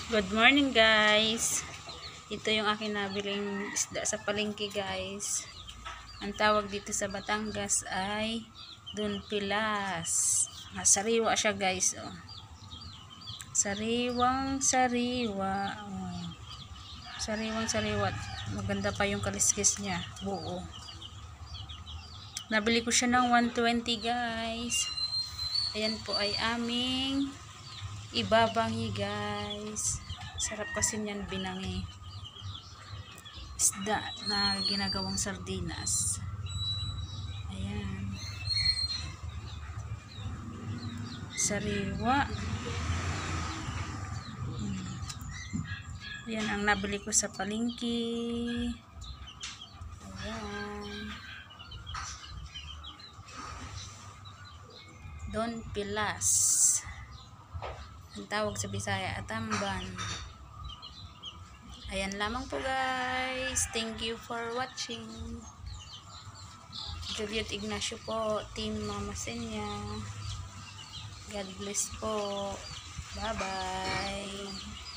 Good morning guys. Ito yung aking nabiling isda sa palengke guys. Ang tawag dito sa Batangas ay Dunpilas. Sariwa siya guys. Oh. Sariwang sariwa. Oh. Sariwang sariwa. Maganda pa yung kaliskis niya. Buo. Nabili ko siya ng 120 guys. Ayan po ay aming ibabangi guys. Sarap kasi niyan binangi. Isda na ginagawang sardinas. Ayan. Sariwa. Ayan ang nabili ko sa palengke. Ayan. Dunpilas. Ang tawag sa Bisaya, Atamban. Ayan lamang po guys. Thank you for watching. Juliet Ignacio po. Team Mama Senya. God bless po. Bye bye.